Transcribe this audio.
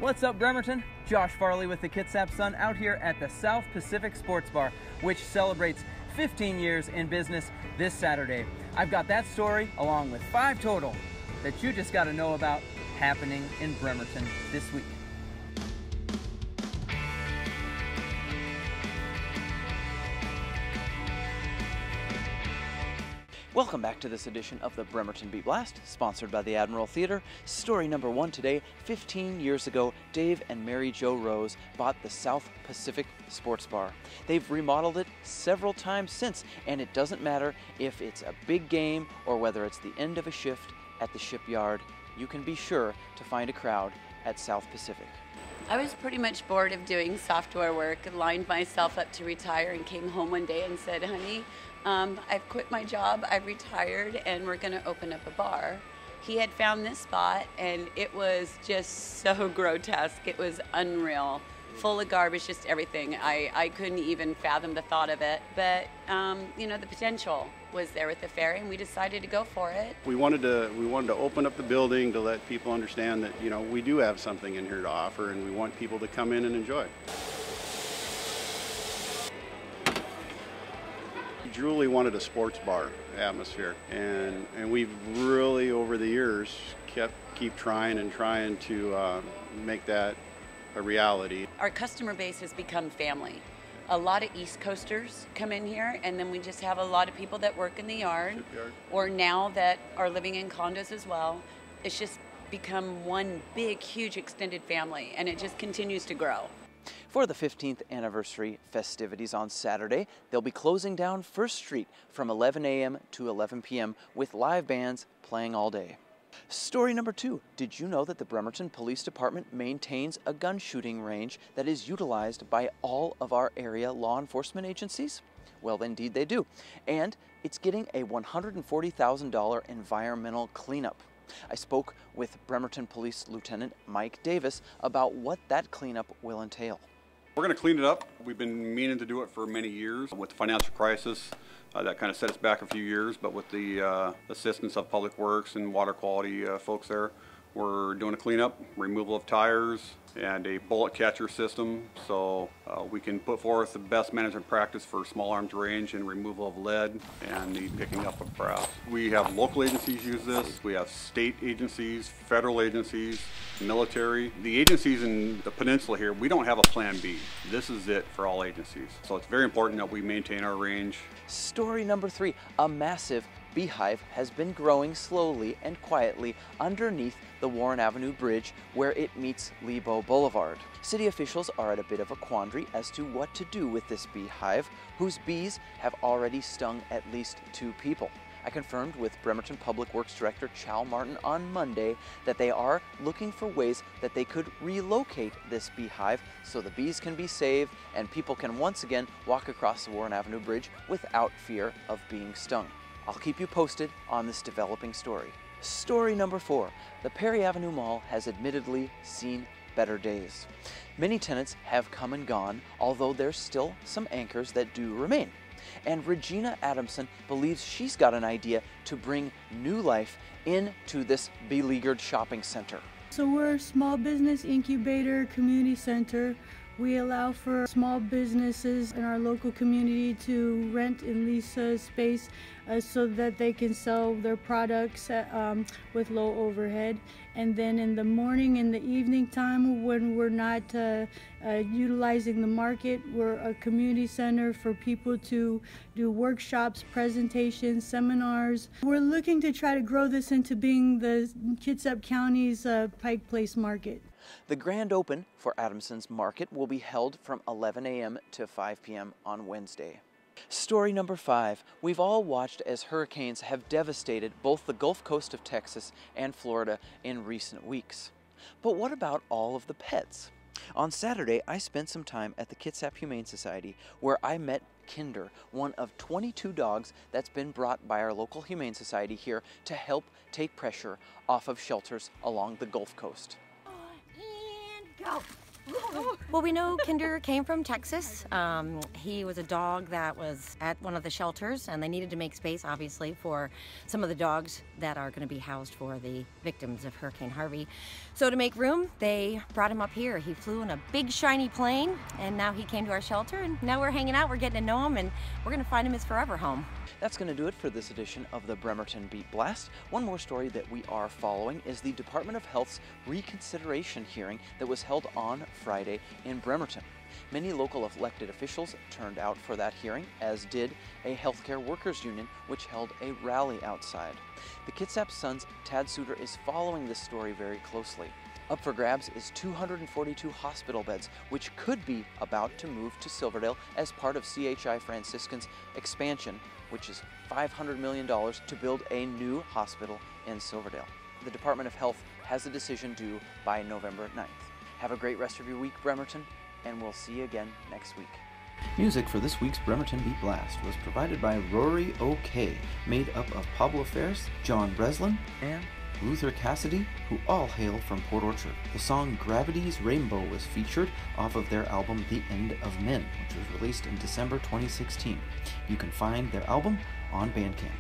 What's up, Bremerton? Josh Farley with the Kitsap Sun out here at the South Pacific Sports Bar, which celebrates 15 years in business this Saturday. I've got that story along with 5 total that you just got to know about happening in Bremerton this week. Welcome back to this edition of the Bremerton Beat Blast, sponsored by the Admiral Theater. Story number 1 today. 15 years ago, Dave and Mary Jo Rose bought the South Pacific Sports Bar. They've remodeled it several times since, and it doesn't matter if it's a big game or whether it's the end of a shift at the shipyard. You can be sure to find a crowd at South Pacific. I was pretty much bored of doing software work, lined myself up to retire, and came home one day and said, honey, I've quit my job, I've retired, and we're going to open up a bar. He had found this spot, and it was just so grotesque. It was unreal, full of garbage, just everything. I couldn't even fathom the thought of it, but you know, the potential was there with the ferry, and we decided to go for it. We wanted to open up the building to let people understand that, you know, we do have something in here to offer, and we want people to come in and enjoy. Julie wanted a sports bar atmosphere, and we've really over the years keep trying to make that a reality. Our customer base has become family. A lot of East Coasters come in here, and then we just have a lot of people that work in the yard, or now that are living in condos as well. It's just become one big, huge extended family, and it just continues to grow. For the 15th anniversary festivities on Saturday, they'll be closing down First Street from 11 a.m. to 11 p.m. with live bands playing all day. Story number 2. Did you know that the Bremerton Police Department maintains a gun shooting range that is utilized by all of our area law enforcement agencies? Well, indeed they do. And it's getting a $140,000 environmental cleanup. I spoke with Bremerton Police Lieutenant Mike Davis about what that cleanup will entail. We're going to clean it up. We've been meaning to do it for many years. With the financial crisis, that kind of set us back a few years, but with the assistance of Public Works and water quality folks there, we're doing a cleanup, removal of tires, and a bullet catcher system, so we can put forth the best management practice for small arms range and removal of lead and the picking up of brass. We have local agencies use this, we have state agencies, federal agencies, military. The agencies in the peninsula here, we don't have a plan B. This is it for all agencies. So it's very important that we maintain our range. Story number 3, a massive beehive has been growing slowly and quietly underneath the Warren Avenue Bridge where it meets Lebo Boulevard. City officials are at a bit of a quandary as to what to do with this beehive, whose bees have already stung at least 2 people. I confirmed with Bremerton Public Works Director Chow Martin on Monday that they are looking for ways that they could relocate this beehive so the bees can be saved and people can once again walk across the Warren Avenue Bridge without fear of being stung. I'll keep you posted on this developing story. Story number 4. The Perry Avenue Mall has admittedly seen better days. Many tenants have come and gone, although there's still some anchors that do remain. And Regina Adamson believes she's got an idea to bring new life into this beleaguered shopping center. So we're a small business incubator community center. We allow for small businesses in our local community to rent and lease space so that they can sell their products with low overhead. And then in the morning and the evening time when we're not utilizing the market, we're a community center for people to do workshops, presentations, seminars. We're looking to try to grow this into being the Kitsap County's Pike Place Market. The grand open for Adamson's Market will be held from 11 a.m. to 5 p.m. on Wednesday. Story number 5. We've all watched as hurricanes have devastated both the Gulf Coast of Texas and Florida in recent weeks. But what about all of the pets? On Saturday, I spent some time at the Kitsap Humane Society where I met Kinder, one of 22 dogs that's been brought by our local Humane Society here to help take pressure off of shelters along the Gulf Coast. And go! Well, we know Kinder came from Texas. He was a dog that was at one of the shelters, and they needed to make space, obviously, for some of the dogs that are going to be housed for the victims of Hurricane Harvey. So to make room, they brought him up here. He flew in a big, shiny plane, and now he came to our shelter, and now we're hanging out, we're getting to know him, and we're going to find him his forever home. That's going to do it for this edition of the Bremerton Beat Blast. One more story that we are following is the Department of Health's reconsideration hearing that was held on Friday in Bremerton. Many local elected officials turned out for that hearing, as did a healthcare workers union, which held a rally outside. The Kitsap Sun's Tad Suter is following this story very closely. Up for grabs is 242 hospital beds, which could be about to move to Silverdale as part of CHI Franciscan's expansion, which is $500 million to build a new hospital in Silverdale. The Department of Health has a decision due by November 9th. Have a great rest of your week, Bremerton, and we'll see you again next week. Music for this week's Bremerton Beat Blast was provided by Rory O.K., made up of Pablo Ferris, John Breslin, and Luther Cassidy, who all hail from Port Orchard. The song Gravity's Rainbow was featured off of their album The End of Men, which was released in December 2016. You can find their album on Bandcamp.